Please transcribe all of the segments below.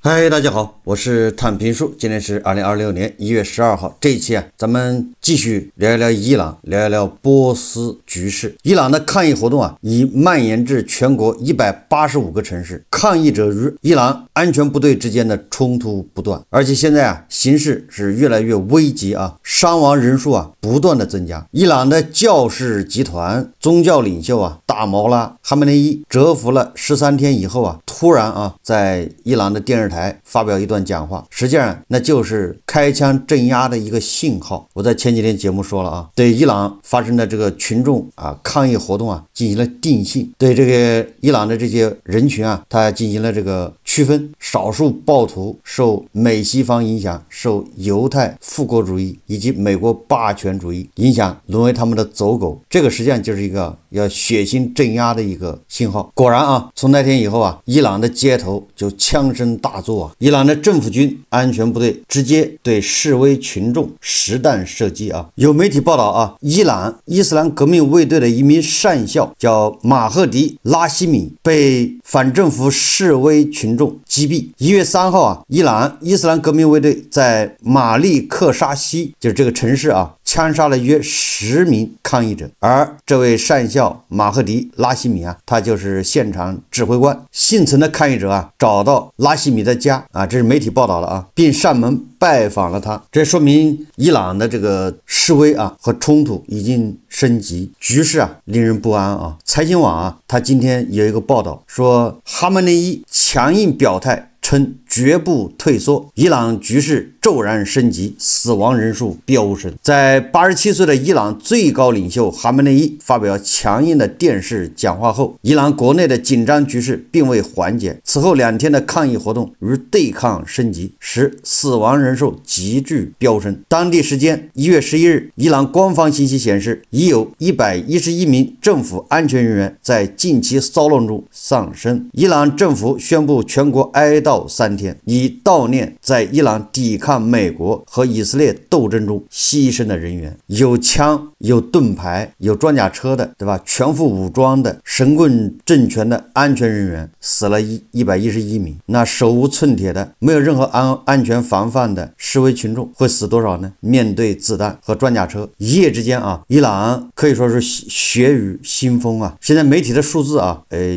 嗨，大家好，我是坦平叔。今天是2026年1月12號。這一期咱們繼續聊一聊伊朗，聊一聊波斯局勢。伊朗的抗議活動已蔓延至全國185個城市，抗議者與伊朗安全部隊之間的衝突不斷，而且現在形勢是越來越危急傷亡人數不斷的增加。伊朗的教士集團宗教領袖大毛拉哈梅内伊蟄伏了13天以後突然在伊朗的電視台發表一段講話，實際上那就是開槍鎮壓的一個信號。我在前幾天節目說了對伊朗發生的這個群眾抗議活動進行了定性，對這個伊朗的這些人群他進行了這個區分，少數暴徒受美西方影響，受猶太復國主義以及美國霸權主義影響，淪為他們的走狗。這個實際上就是一個要血腥鎮壓的一個信號。果然從那天以後伊朗的街頭就槍聲大作伊朗的政府軍安全部隊直接對示威群眾實彈射擊有媒體報道伊朗伊斯蘭革命衛隊的一名上校叫馬赫迪拉希米被反政府示威群众击毙。1月3號伊朗伊斯蘭革命衛隊在馬利克沙西就是這個城市槍殺了約10名抗議者，而這位上校馬赫迪拉希米他就是現場指揮官。幸存的抗議者找到拉希米的家這是媒體報道了並上門拜訪了他。這說明伊朗的這個示威和衝突已經升級，局勢令人不安財新網他今天有一個報道說，哈梅內伊強硬表態稱絕不退縮，伊朗局勢驟然升級，死亡人數飆升。在87歲的伊朗最高領袖哈梅內伊發表強硬的電視講話後，伊朗國內的緊張局勢並未緩解。此後2天的抗議活動與對抗升級，使死亡人數急劇飆升。當地時間1月11日，伊朗官方信息顯示，已有111名政府安全人員在近期騷亂中喪生。伊朗政府宣布全國哀悼3天，以悼念在伊朗抵抗美國和以色列鬥爭中犧牲的人員。有槍有盾牌有裝甲車的，对吧？全副武裝的神棍政權的安全人員死了111名。那手無寸鐵的沒有任何安全防範的示威群眾會死多少呢？面對子彈和裝甲車，一夜之間伊朗可以說是血雨腥風現在媒體的數字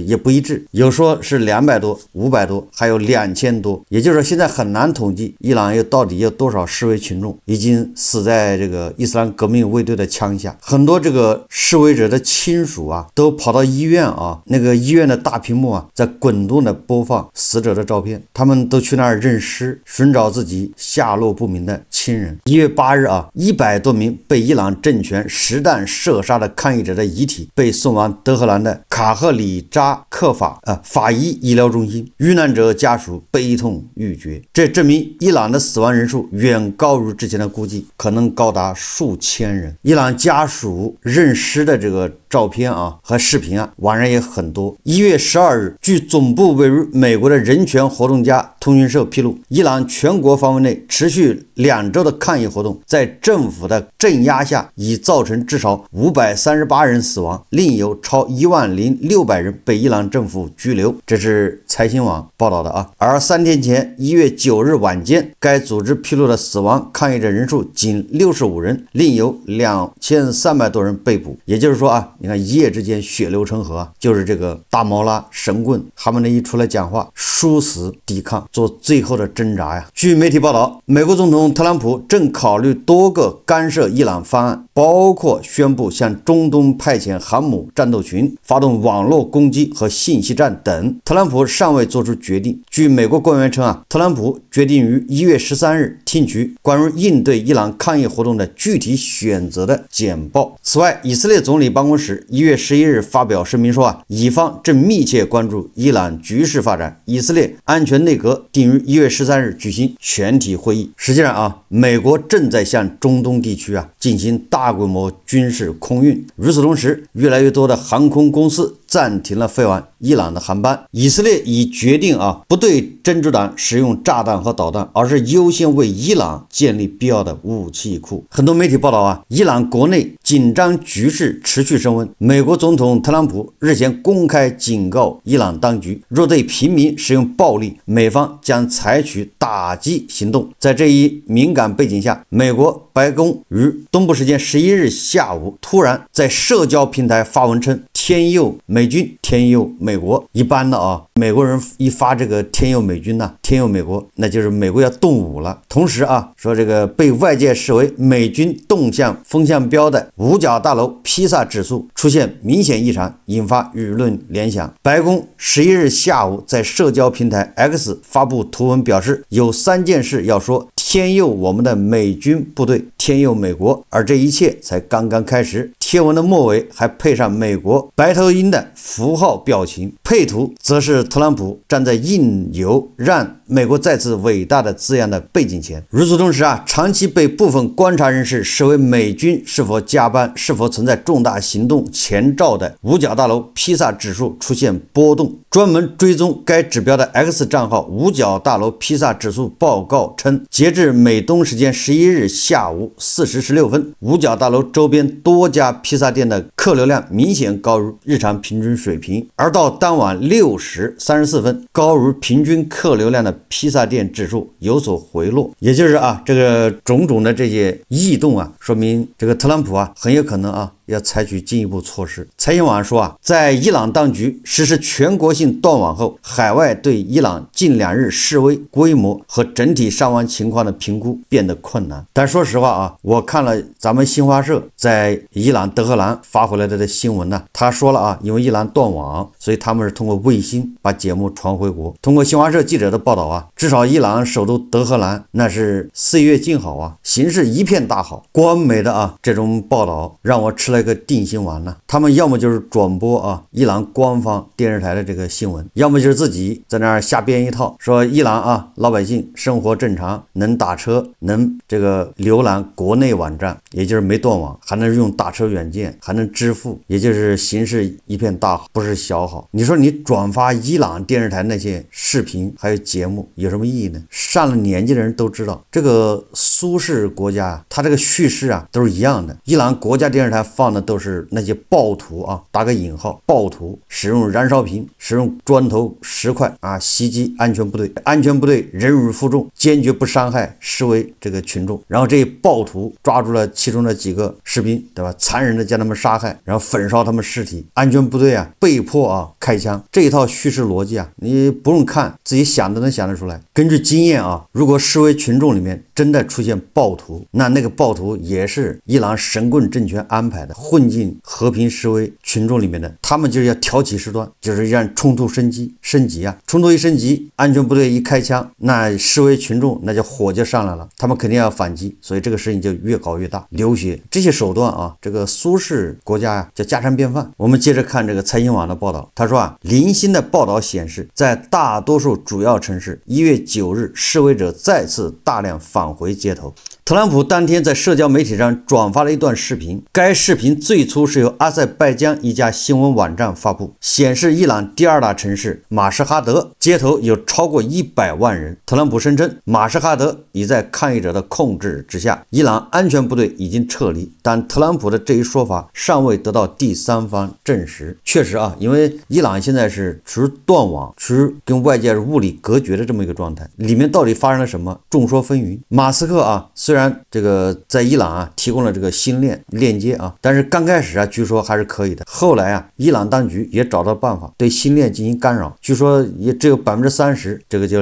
也不一致，有說是200多500多還有2000多，也就是說現在很難統計伊朗到底有多少示威群眾已經死在這個伊斯蘭革命衛隊的槍下。很多這個示威者的親屬都跑到醫院那個醫院的大屏幕在滾動的播放死者的照片，他們都去那兒認屍，尋找自己下落不明的親人。1月8日100多名被伊朗政權實彈射殺的抗議者的遺體被送往德黑蘭的卡赫里扎克法醫醫療中心，遇難者家屬悲痛欲絕。這證明伊朗的死亡人數遠高於之前的估計，可能高達數千人。伊朗家屬認屍的這個照片和視頻網上也很多。1月12日，據總部位於美國的人權活動家通訊社披露，伊朗全國範圍內持續2周的抗議活動，在政府的鎮壓下已造成至少538人死亡，另有超10600人被伊朗政府拘留。這是財新網報道的而3天前1月9日晚間，該組織披露的死亡抗議者人數僅65人，另有2300多人被捕。也就是說你看一夜之間血流成河就是這個大毛拉神棍哈梅内伊出來講話，殊死抵抗，做最後的掙扎呀。據媒體報道，美國總統特朗普正考慮多個干涉伊朗方案，包括宣布向中東派遣航母戰鬥群，發動網絡攻擊和信息戰等。特朗普尚未做出決定。據美國官員稱特朗普決定於1月13日聽取關於應對伊朗抗議活動的具體選擇的簡報。此外，以色列總理辦公室1月11日發表聲明說以方正密切關注伊朗局勢發展，以色列安全內閣定於1月13日舉行全體會議。實際上美國正在向中東地區進行大規模軍事空運。與此同時，越來越多的航空公司暫停了飛往伊朗的航班。以色列已決定不對真主黨使用炸彈和導彈，而是優先為伊朗建立必要的武器庫。很多媒體報道伊朗國內緊張局勢持續升溫。美國總統特朗普日前公開警告伊朗當局，若對平民使用暴力，美方將採取打擊行動。在這一敏感背景下，美國白宮於東部時間11日下午突然在社交平台發文稱，天佑美軍，天佑美國。一般的美國人一發這個天佑美軍天佑美國，那就是美國要動武了。同時說這個被外界視為美軍動向風向標的五角大樓披薩指數出現明顯異常，引發輿論聯想。白宮11日下午在社交平台 X 發布圖文表示，有3件事要說。天佑我們的美軍部隊，天佑美國，而這一切才剛剛開始。貼文的末尾還配上美國白頭鷹的符號表情，配圖則是特朗普站在印有讓美國再次偉大的字樣的背景前。與此同時長期被部分觀察人士視為美軍是否加班、是否存在重大行動前兆的五角大樓披薩指數出現波動。專門追蹤該指標的 X 賬號五角大樓披薩指數報告稱，截至美東時間11日下午4時16分，五角大樓周邊多家披薩店的客流量明顯高於日常平均水平，而到当晚6时34分，高于平均客流量的披薩店指數有所回落。也就是這個種種的這些異動說明這個特朗普很有可能要採取進一步措施。財新網說在伊朗當局實施全國性斷網後，海外對伊朗近2日示威規模和整體傷亡情況的評估變得困難。但說實話我看了咱們新華社在伊朗德黑蘭發回來的新聞他說了因為伊朗斷網，所以他們是通過衛星把節目傳回國。通過新華社記者的報道至少伊朗首都德黑蘭那是歲月靜好形勢一片大好。官媒的這種報道讓我吃了一個定心丸他們要麼就是轉播伊朗官方電視台的這個新聞，要麼就是自己在那兒瞎編一套，說伊朗老百姓生活正常，能打車，能這個瀏覽國內網站，也就是沒斷網，還能用打車軟件，還能支付，也就是形勢一片大好，不是小好。你說你轉發伊朗電視台那些視頻還有節目有什麼意義呢？上了年紀的人都知道，這個蘇式國家它這個敘事都是一樣的。伊朗国家電視台放的都是那些暴徒打個引號，暴徒使用燃燒瓶、使用磚頭石塊襲擊安全部隊，安全部隊忍辱負重，堅決不傷害示威這個群眾。然後這些暴徒抓住了其中的幾個士兵，對吧？殘忍的將他們殺害，然後焚燒他們屍體。安全部隊被迫開槍。這一套敘事邏輯你不用看，自己想都能想得出來。根據經驗如果示威群眾裡面真的出現暴徒，那个暴徒也是伊朗神棍政权安排的，混进和平示威群众里面的，他們就是要挑起事端，就是讓衝突升級衝突一升級，安全部隊一開槍，那示威群眾那就火就上來了，他們肯定要反擊，所以這個事情就越搞越大，流血。這些手段這個蘇式國家叫家常便飯。我們接着看這個財新網的報道，他說零星的報道顯示，在大多數主要城市1月9日示威者再次大量返回街頭。特朗普當天在社交媒體上轉發了一段視頻，該視頻最初是由阿塞拜疆一家新聞網站發布，顯示伊朗第2大城市馬什哈德街頭有超過100萬人。特朗普聲稱馬什哈德已在抗議者的控制之下，伊朗安全部隊已經撤離，但特朗普的這一說法尚未得到第三方證實。確實因為伊朗現在是處於斷網，處於跟外界物理隔絕的這麼一個狀態，裡面到底發生了什麼，眾說紛紜。馬斯克雖然這個在伊朗提供了這個星鏈接但是剛開始據說還是可以的，後來伊朗當局也找到辦法對星鏈進行干擾，據說也只有30%，這個叫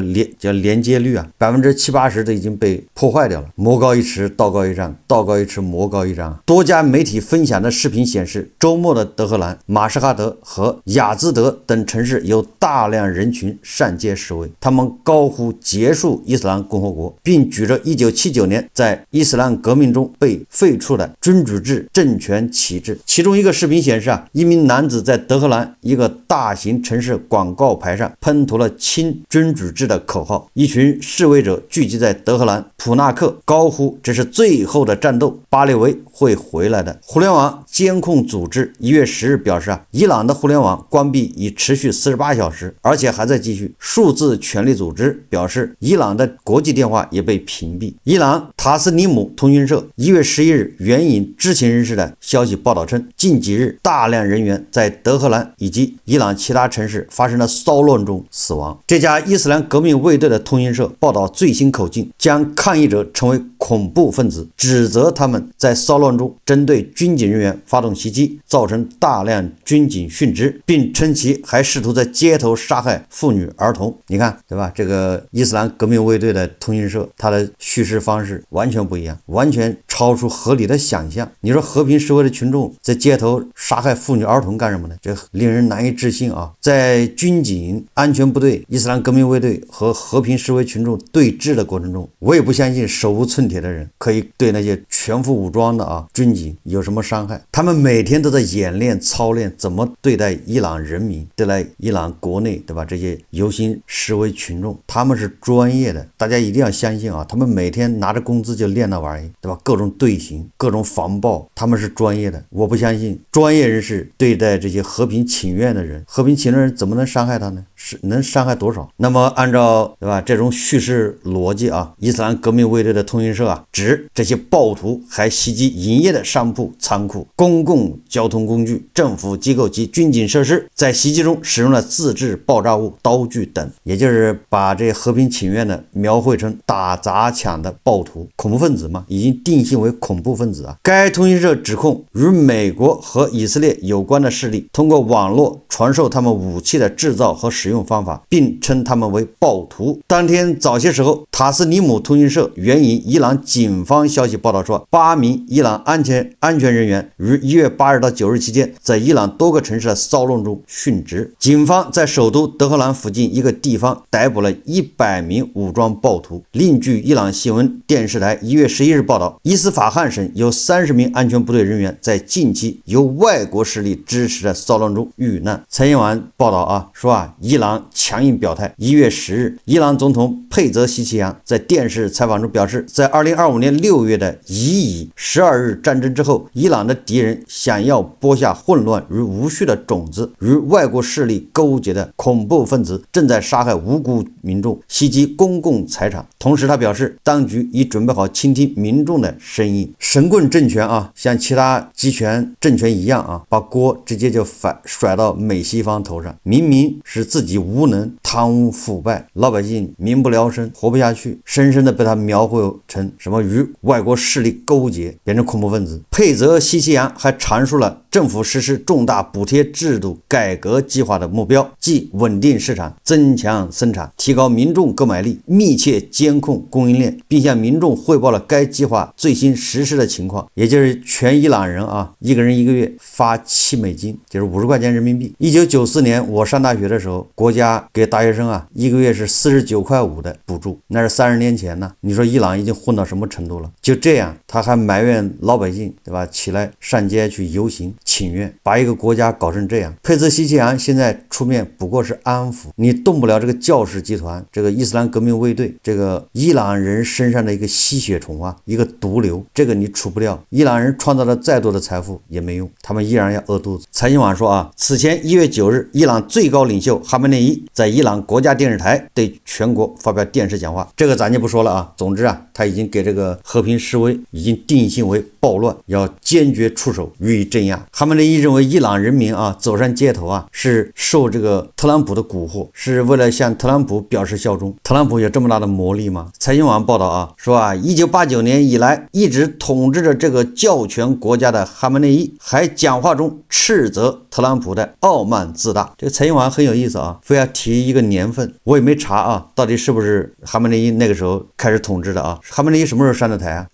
連接率70-80%都已經被破壞掉了。魔高一尺，道高一丈，道高一尺，魔高一丈。多家媒體分享的視頻顯示，周末的德黑蘭、馬什哈德和雅茲德等城市有大量人群上街示威，他們高呼結束伊斯蘭共和國，並舉着1979年在在伊斯蘭革命中被废除的君主制政权旗帜。其中一个视频顯示一名男子在德黑蘭一個大型城市廣告牌上噴塗了親君主制的口號，一群示威者聚集在德黑蘭普納克，高呼這是最後的戰鬥，巴列維會回來的。互聯網監控組織1月10日表示伊朗的互聯網關閉已持續48小時，而且還在繼續。數字權利組織表示伊朗的國際電話也被屏蔽。伊朗塔斯尼姆通訊社1月11日援引知情人士的消息報道稱，近幾日大量人員在德黑蘭以及伊朗其他城市發生了騷亂中死亡。這家伊斯蘭革命衛隊的通訊社報道最新口徑，將抗議者稱為恐怖分子，指責他們在騷亂中針對軍警人員發動襲擊，造成大量軍警殉職，並稱其還試圖在街頭殺害婦女兒童。你看，對吧？這個伊斯蘭革命衛隊的通訊社，它的敘事方式完全不一樣，完全超出合理的想象。你說和平示威的群眾在街頭殺害婦女兒童幹什麼呢？這令人難以置信啊！在軍警、安全部隊、伊斯蘭革命衛隊和和平示威群眾對峙的過程中，我也不相信手無寸鐵的人可以對那些全副武裝的軍警有什麼傷害。他們每天都在演練操練怎麼對待伊朗人民，對待伊朗國內，對吧？這些遊行示威群眾，他們是專業的，大家一定要相信啊！他們每天拿着工資就練那玩意，對吧？各種隊形、各種防暴，他們是專業的。我不相信專業人士對待這些和平請願的人，和平請願的人怎麼能傷害他呢？是能傷害多少？那麼按照，對吧，這種敘事邏輯伊斯蘭革命衛隊的通訊社指這些暴徒還襲擊營業的商鋪、倉庫、公共交通工具、政府機構及軍警設施，在襲擊中使用了自制爆炸物、刀具等，也就是把這和平請願的描繪成打砸搶的暴徒、恐怖分子嘛，已經定性為恐怖分子。該通訊社指控與美國和以色列有關的勢力通過網絡傳授他們武器的制造和使用方法，並稱他們為暴徒。當天早些時候，塔斯尼姆通訊社援引伊朗警方消息報道說，8名伊朗安全人員於1月8日到9日期間，在伊朗多個城市的騷亂中殉職。警方在首都德黑蘭附近一個地方逮捕了100名武裝暴徒。另據伊朗新聞電視台1月11日報道，伊斯法罕省有30名安全部隊人員在近期由外國勢力支持的騷亂中遇難。蔡英文報道說伊朗強硬表態。1月10日，伊朗總統佩澤西奇揚在電視採訪中表示，在2025年6月的以12日戰爭之後，伊朗的敵人想要播下混亂與無序的種子，與外國勢力勾結的恐怖分子正在殺害無辜民眾，襲擊公共財產。同時他表示，當局已準備好傾聽民眾的聲音。神棍政權像其他集權政權一樣把鍋直接就甩到美西方頭上，明明是自己無能、貪污腐敗，老百姓民不聊生，活不下去，深深的被他描繪成什麼與外國勢力勾結，變成恐怖分子。佩澤西奇揚還闡述了政府實施重大補貼制度改革計劃的目標，即穩定市場、增強生產、提高民眾購買力、密切監控供應鏈，並向民眾匯報了該計劃最新實施的情況。也就是全伊朗人一個人一個月發7美金，就是50塊錢人民幣。1994年我上大學的時候，國家給大學生一個月是49塊5的補助，那是30年前呢。你說伊朗已經混到什麼程度了？就這樣，他還埋怨老百姓，對吧？起來上街去遊行請願，把一個國家搞成這樣。佩澤西奇揚現在出面不過是安撫，你動不了這個教士集團，這個伊斯蘭革命衛隊，這個伊朗人身上的一個吸血蟲一個毒瘤，這個你除不掉。伊朗人創造了再多的財富也沒用，他們依然要餓肚子。財新網說此前1月9日，伊朗最高領袖哈梅內伊在伊朗國家電視台對全國發表電視講話，這個咱就不說了總之他已經給這個和平示威已經定性為暴亂，要堅決出手予以鎮壓。哈梅內伊認為伊朗人民走上街頭是受這個特朗普的蠱惑，是為了向特朗普表示效忠。特朗普有這麼大的魔力嗎？財新網報道說1989年以來一直統治着這個教權國家的哈梅內伊還講話中斥責特朗普的傲慢自大。這個財新網很有意思非要提一個年份，我也沒查到底是不是哈梅內伊那個時候開始統治的哈梅內伊什麼時候上的台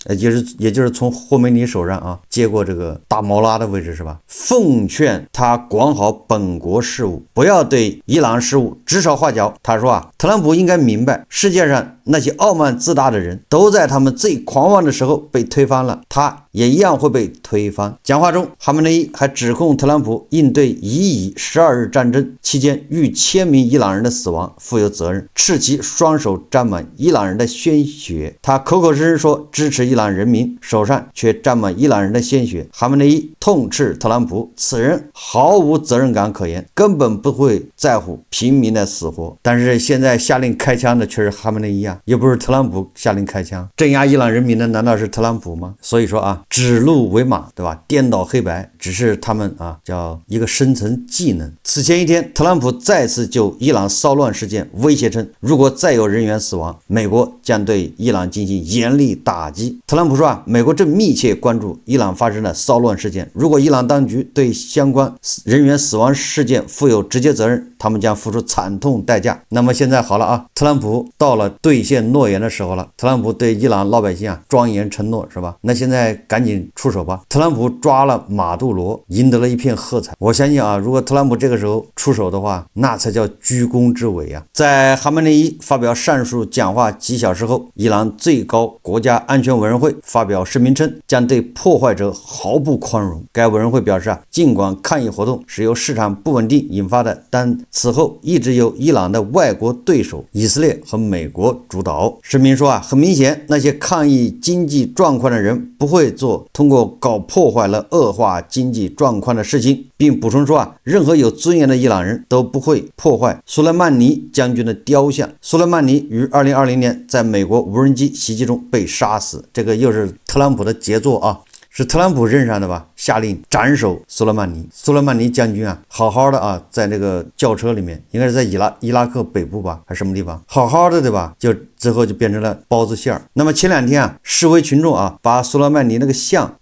也就是從霍梅尼手上接過這個大毛拉的位置是吧？奉勸他管好本國事務，不要对伊朗事務指手畫腳。他說特朗普應該明白，世界上那些傲慢自大的人都在他們最狂妄的時候被推翻了，他也一樣會被推翻。講話中，哈梅內伊還指控特朗普應對伊以12日戰爭期間逾1000名伊朗人的死亡負有責任，斥其雙手沾滿伊朗人的鮮血。他口口聲聲說支持伊朗人民，手上卻沾滿伊朗人的鮮血。哈梅內伊痛斥特朗普，此人毫無責任感可言，根本不会在乎平民的死活。但是现在下令開槍的卻是哈梅內伊啊，又不是特朗普下令開槍，鎮壓伊朗人民的難道是特朗普嗎？所以說指鹿為馬，對吧？顛倒黑白只是他們叫一個生存技能。此前一天，特朗普再次就伊朗騷亂事件威脅稱，如果再有人員死亡，美國將對伊朗進行嚴厲打擊。特朗普說美國正密切關注伊朗發生的騷亂事件，如果伊朗當局對相關人員死亡事件負有直接責任，他們將付出慘痛代價。那麼現在好了特朗普到了兑现諾言的時候了。特朗普對伊朗老百姓莊嚴承諾，是吧？那現在趕緊出手吧。特朗普抓了馬杜羅，贏得了一片喝彩。我相信如果特朗普這個時候出手的話，那才叫居功至偉啊。在哈梅內伊發表上述講話幾小時後，伊朗最高國家安全委員會發表聲明稱，將對破壞者毫不寬容。該委員會表示儘管抗議活動是由市場不穩定引發的，但此後一直由伊朗的外國對手以色列和美國主導。声明說很明顯，那些抗議經濟狀況的人不會做通過搞破壞了惡化經濟狀況的事情，並補充說任何有尊嚴的伊朗人都不會破壞蘇萊曼尼將軍的雕像。蘇萊曼尼於2020年在美國無人機襲擊中被殺死，這個又是特朗普的傑作是特朗普任上的吧？下令斬首蘇萊曼尼。蘇萊曼尼將軍好好的在那個轎車裡面，應該是在伊拉克北部吧，還是什麼地方？好好的，對吧？就之後就變成了包子馅儿。那麼前兩天示威群眾把蘇萊曼尼那個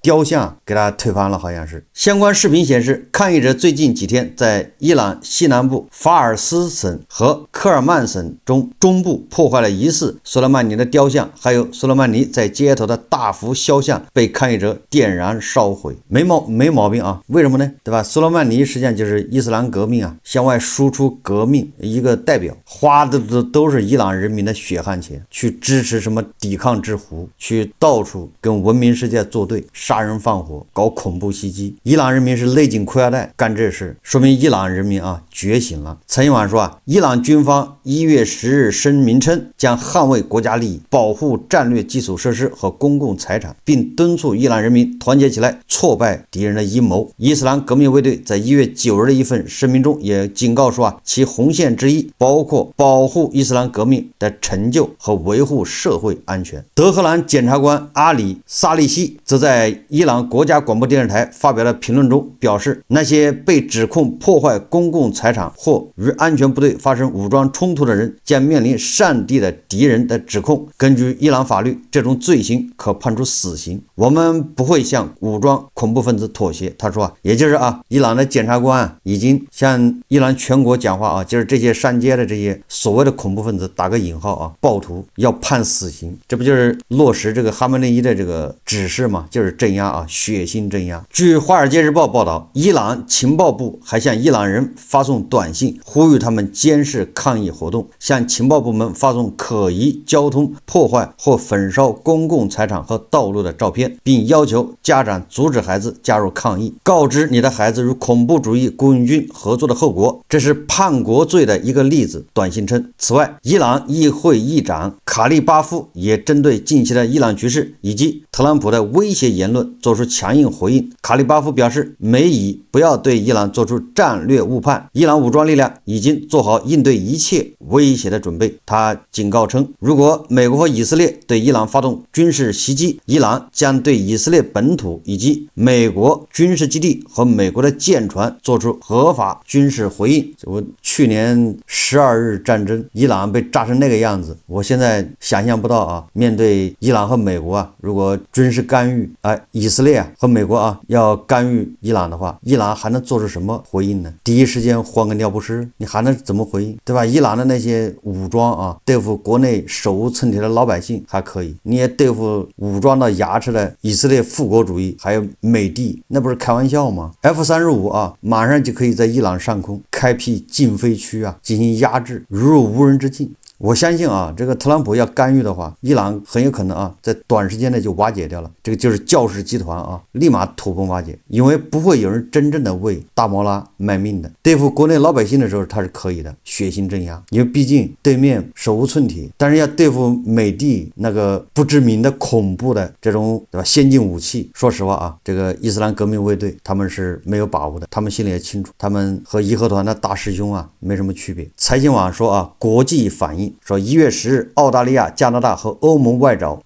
雕像給他推翻了，好像是。相關視頻顯示，抗議者最近幾天在伊朗西南部法爾斯省和科爾曼省中部破壞了疑似蘇萊曼尼的雕像，還有蘇萊曼尼在街頭的大幅肖像被抗議者點燃燒毀。沒毛病為什麼呢？對吧？蘇萊曼尼實際上就是伊斯蘭革命向外輸出革命一個代表，花的都是伊朗人民的血汗錢，去支持什麼抵抗之狐，去到處跟文明世界作對，殺人放火，搞恐怖襲擊。伊朗人民是勒緊褲腰帶幹這事，說明伊朗人民覺醒了。陳一晚說伊朗軍方1月10日聲明稱，將捍衛國家利益，保護戰略基礎設施和公共財產，並敦促伊朗人民團結起來，挫敗敵人的陰謀。伊斯蘭革命衛隊在1月9日的一份聲明中也警告說其紅線之一包括保護伊斯蘭革命的成就和維護社會安全。德黑蘭檢察官阿里薩利希則在伊朗國家廣播電視台發表的評論中表示，那些被指控破壞公共財產或與安全部隊發生武裝衝突的人將面臨上帝的敵人的指控。根據伊朗法律，這種罪行可判處死刑。我們不會向武裝恐怖分子妥協。他說也就是伊朗的檢察官已經向伊朗全國講話就是這些上街的這些所謂的恐怖分子打個引號暴徒要判死刑。這不就是落實這個哈梅內伊的這個指示嗎？就是鎮壓血腥鎮壓。據《華爾街日報》報道，伊朗情報部還向伊朗人發送短信，呼籲他們監視抗議活動，向情報部門發送可疑交通破壞或焚燒公共財產和道路的照片，並要求家長阻止孩子加入抗議，告知你的孩子與恐怖主義雇傭軍合作的後果，這是叛國罪的一個例子。短信稱，此外，伊朗議會議長卡利巴夫也針對近期的伊朗局勢以及特朗普的威脅言論做出強硬回應。卡利巴夫表示，美以不要對伊朗做出戰略誤判，伊朗武裝力量已經做好應對一切威脅的準備。他警告稱，如果美國和以色列對伊朗發動軍事襲擊，伊朗將對以色列本土以及美國軍事基地和美國的艦船做出合法軍事回應。我去年12日戰爭，伊朗被炸成那個樣子，我現在想象不到啊，面對伊朗和美國啊，如果軍事干預以色列和美國要干預伊朗的話，伊朗還能做出什麼回應呢？第一時間換個尿不濕，你還能怎麼回應，對吧？伊朗的那些武裝對付國內手無寸鐵的老百姓還可以，你也對付武裝到牙齒的以色列復國主義還有美帝，那不是開玩笑嗎？ F-35馬上就可以在伊朗上空開闢禁飛區進行壓制，如入無人之境。我相信這個特朗普要干預的話，伊朗很有可能在短時間內就瓦解掉了。這个就是教士集團立馬土崩瓦解，因為不會有人真正的為大摩拉賣命的。對付國內老百姓的時候，他是可以的，血腥鎮壓，因為畢竟對面手無寸鐵。但是要對付美帝那個不知名的恐怖的這種，對吧，先進武器，說實話這個伊斯蘭革命衛隊他們是沒有把握的，他們心裡也清楚，他們和義和團的大師兄沒什麼區別。財經網說國際反應。說1月10日，澳大利亞、加拿大和歐盟外長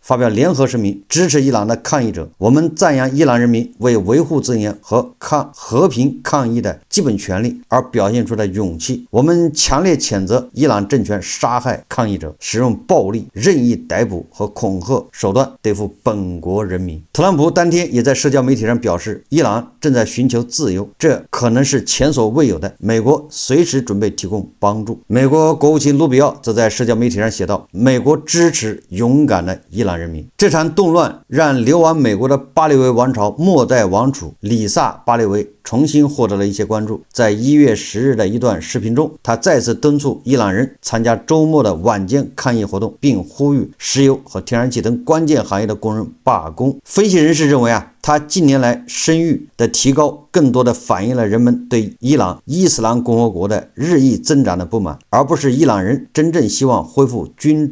發表聯合聲明，支持伊朗的抗議者。我們讚揚伊朗人民為維護尊嚴和和平抗議的基本權利而表現出的勇氣。我們強烈譴責伊朗政權殺害抗議者，使用暴力、任意逮捕和恐嚇手段對付本國人民。特朗普當天也在社交媒體上表示，伊朗正在尋求自由，這可能是前所未有的。美國隨時準備提供幫助。美國國務卿盧比奧則在社交媒體上寫道：“美國支持勇敢的伊朗人民。”這場動亂讓流亡美國的巴列維王朝末代王儲里薩·巴列維重新獲得了一些關注。在1月10日的一段視頻中，他再次敦促伊朗人參加周末的晚間抗議活動，並呼籲石油和天然氣等關鍵行業的工人罷工。分析人士認為他近年來聲譽的提高，更多的反映了人們對伊朗伊斯蘭共和國的日益增長的不滿，而不是伊朗人真正希望恢復君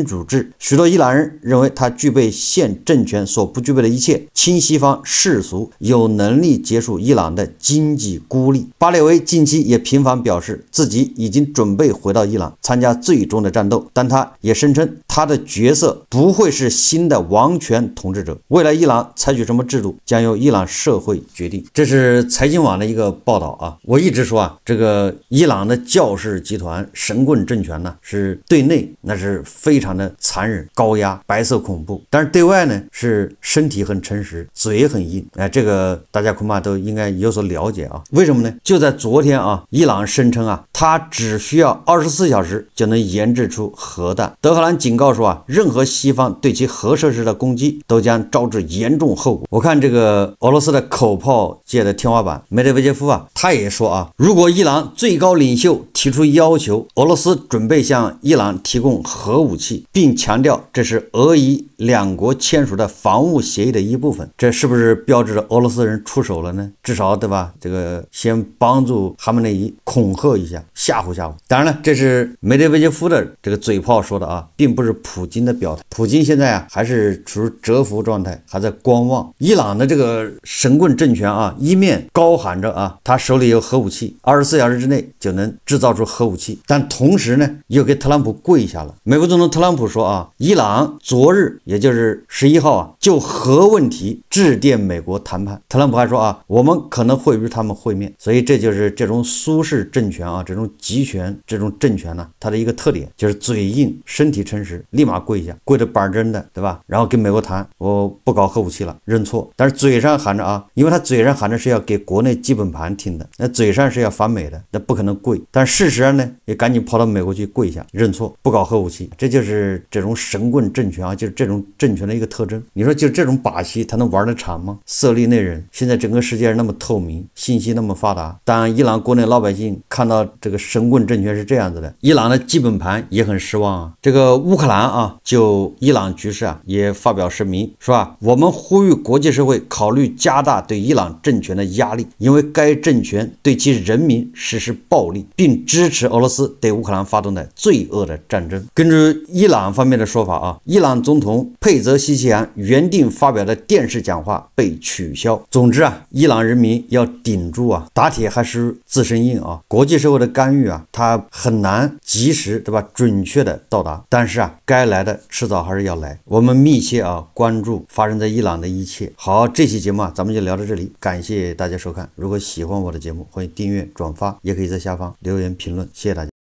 主制。許多伊朗人認為他具備現政權所不具備的一切：親西方、世俗，有能力結束伊朗的經濟孤立。巴列維近期也頻繁表示自己已經準備回到伊朗參加最終的戰鬥，但他也聲稱他的角色不會是新的王權統治者，未來伊朗採取什麼制度將由伊朗社會決定。這是財經網的一個報道我一直說這個伊朗的教士集團神棍政權呢，是對內那是非常的殘忍、高壓、白色恐怖，但是對外呢是身體很誠實，嘴也很硬。這個大家恐怕都應該有所了解為什麼呢？就在昨天伊朗聲稱他只需要24小時就能研製出核彈。德黑蘭警告說任何西方對其核設施的攻擊都將招致嚴重後果。我看這個俄羅斯的口炮界的天花板梅德韋傑夫他也說如果伊朗最高領袖提出要求，俄羅斯準備向伊朗提供核武器，並強調這是俄伊兩國簽署的防務協議的一部分。這是不是標誌着俄羅斯人出手了呢？至少對吧？這個先幫助哈梅內伊恐嚇一下，嚇唬嚇唬。當然了，這是梅德韋傑夫的這個嘴炮說的並不是普京的表態。普京現在還是處於蟄伏狀態，還在觀望。伊朗的這個神棍政權一面高喊着他手裡有核武器，24小時之內就能制造出核武器，但同時呢又給特朗普跪下了。美國總統特朗普說伊朗昨日也就是11號就核問題致電美國談判。特朗普還說我們可能會與他們會面。所以這就是這種蘇式政權這種集權這種政權呢，它的一個特點就是嘴硬，身體誠實，立馬跪下，跪着板正的，對吧？然後跟美國談，我不搞核武器了，認錯。但是嘴上喊着因為他嘴上喊着是要給國內基本盤聽的，那嘴上是要反美的，那不可能跪。但事實上呢，也趕緊跑到美國去跪下認錯，不搞核武器。這就是這種神棍政權就是這種政權的一個特徵。你說就這種把戲，他能玩得長嗎？色厲內荏。現在整個世界那麼透明，信息那麼發達，當伊朗國內老百姓看到這個神棍政權是這樣子的，伊朗的基本盤也很失望這個烏克蘭就伊朗局勢也發表聲明說我們呼籲國際社會考慮加大對伊朗政權的壓力，因為該政權對其人民實施暴力，並支持俄羅斯對烏克蘭發动的罪惡的戰爭。根據伊朗方面的說法啊，伊朗總統佩泽西奇扬原定發表的電視講話被取消。總之啊，伊朗人民要頂住啊，打鐵還是自身硬啊。國際社會的干預啊，它很難及時对吧，準確的到達。但是啊，該來的遲早還是要來。我們密切啊關注發生在伊朗的一切。好，這期節目啊，咱們就聊到這裡，感謝大家收看。如果喜歡我的節目，歡迎訂閱、轉發，也可以在下方留言評論。謝謝大家。